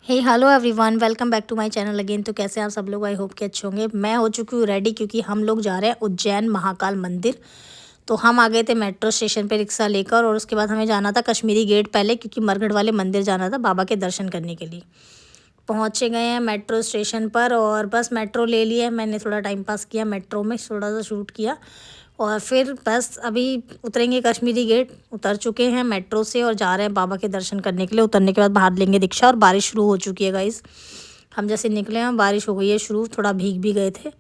Hey hello everyone, welcome back to my channel again. तो कैसे हैं आप सब लोग? आई होप कि अच्छे होंगे। मैं हो चुकी हूँ रेडी क्योंकि हम लोग जा रहे हैं उज्जैन महाकाल मंदिर। तो हम आ गए थे मेट्रो स्टेशन पे रिक्शा लेकर, और उसके बाद हमें जाना था कश्मीरी गेट पहले, क्योंकि मरघट वाले मंदिर जाना था बाबा के दर्शन करने के लिए। पहुँचे गए हैं मेट्रो स्टेशन पर, और बस मेट्रो ले लिए। मैंने थोड़ा टाइम पास किया मेट्रो में, थोड़ा सा शूट किया, और फिर बस अभी उतरेंगे कश्मीरी गेट। उतर चुके हैं मेट्रो से और जा रहे हैं बाबा के दर्शन करने के लिए। उतरने के बाद बाहर लेंगे रिक्शा, और बारिश शुरू हो चुकी है गाइस। हम जैसे निकले हैं बारिश हो गई है शुरू, थोड़ा भीग भी गए थे,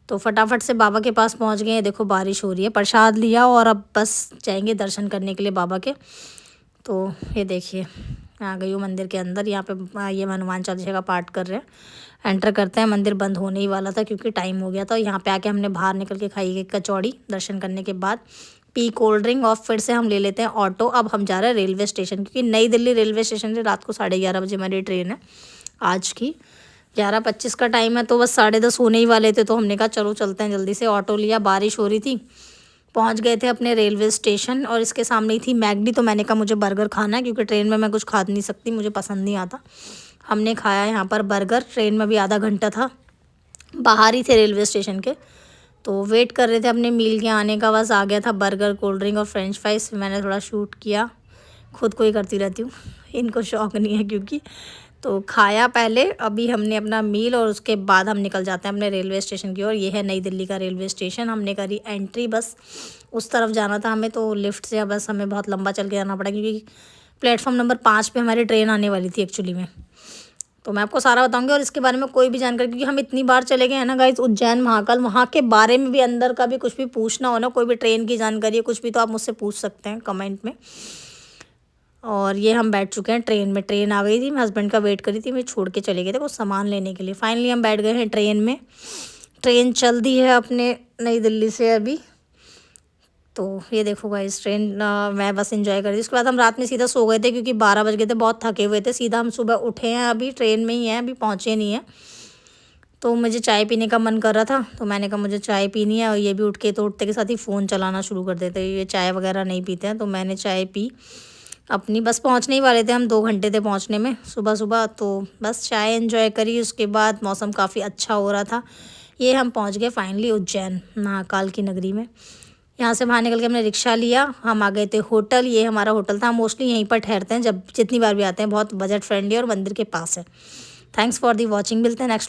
तो फटाफट से बाबा के पास पहुंच गए हैं। देखो बारिश हो रही है, प्रसाद लिया और अब बस जाएंगे दर्शन करने के लिए बाबा के। तो ये देखिए, आ गई हूँ मंदिर के अंदर। यहाँ पे ये हनुमान चालीसा का पाठ कर रहे हैं। एंटर करते हैं, मंदिर बंद होने ही वाला था क्योंकि टाइम हो गया था। यहाँ पे आके हमने बाहर निकल के खाई एक कचौड़ी, दर्शन करने के बाद पी कोल्ड ड्रिंक, और फिर से हम ले लेते हैं ऑटो। अब हम जा रहे हैं रेलवे स्टेशन, क्योंकि नई दिल्ली रेलवे स्टेशन से रात को 11:30 बजे हमारी ट्रेन है आज की। 11:25 का टाइम है, तो बस 10:30 होने ही वाले थे, तो हमने कहा चलो चलते हैं जल्दी से। ऑटो लिया, बारिश हो रही थी। पहुंच गए थे अपने रेलवे स्टेशन, और इसके सामने ही थी मैगडी। तो मैंने कहा मुझे बर्गर खाना है, क्योंकि ट्रेन में मैं कुछ खा नहीं सकती, मुझे पसंद नहीं आता। हमने खाया यहाँ पर बर्गर। ट्रेन में भी आधा घंटा था, बाहर ही थे रेलवे स्टेशन के, तो वेट कर रहे थे अपने मील के आने का। बस आ गया था बर्गर, कोल्ड ड्रिंक और फ्रेंच फ्राइज। मैंने थोड़ा शूट किया, खुद को ही करती रहती हूँ इनको शौक नहीं है क्योंकि। तो खाया पहले, अभी हमने अपना मील, और उसके बाद हम निकल जाते हैं अपने रेलवे स्टेशन की ओर। ये है नई दिल्ली का रेलवे स्टेशन। हमने करी एंट्री, बस उस तरफ जाना था हमें, तो लिफ्ट से बस हमें बहुत लंबा चल के जाना पड़ा, क्योंकि प्लेटफॉर्म नंबर 5 पे हमारी ट्रेन आने वाली थी एक्चुअली में। तो मैं आपको सारा बताऊंगी, और इसके बारे में कोई भी जानकारी, क्योंकि हम इतनी बार चले गए हैं ना गाइस उज्जैन महाकाल, वहाँ के बारे में भी, अंदर का भी कुछ भी पूछना हो ना, कोई भी ट्रेन की जानकारी है कुछ भी, तो आप मुझसे पूछ सकते हैं कमेंट में। और ये हम बैठ चुके हैं ट्रेन में। ट्रेन आ गई थी, मैं हस्बैंड का वेट करी थी, मैं छोड़ के चले गए थे कुछ सामान लेने के लिए। फाइनली हम बैठ गए हैं ट्रेन में। ट्रेन चल दी है अपने नई दिल्ली से अभी। तो ये देखो गाइस ट्रेन, मैं बस एंजॉय कर रही थी। उसके बाद हम रात में सीधा सो गए थे, क्योंकि 12 बज गए थे, बहुत थके हुए थे। सीधा हम सुबह उठे हैं, अभी ट्रेन में ही हैं, अभी पहुँचे नहीं हैं। तो मुझे चाय पीने का मन कर रहा था, तो मैंने कहा मुझे चाय पीनी है। और ये भी उठ के, तो उठते के साथ ही फ़ोन चलाना शुरू कर देते, ये चाय वगैरह नहीं पीते हैं। तो मैंने चाय पी अपनी। बस पहुंचने ही वाले थे हम, 2 घंटे थे पहुंचने में सुबह सुबह। तो बस चाय एंजॉय करी। उसके बाद मौसम काफ़ी अच्छा हो रहा था। ये हम पहुंच गए फाइनली उज्जैन महाकाल की नगरी में। यहाँ से बाहर निकल के हमने रिक्शा लिया, हम आ गए थे होटल। ये हमारा होटल था, हम मोस्टली यहीं पर ठहरते हैं जब जितनी बार भी आते हैं। बहुत बजट फ्रेंडली और मंदिर के पास है। थैंक्स फॉर दी वॉचिंग, मिलते हैं नेक्स्ट।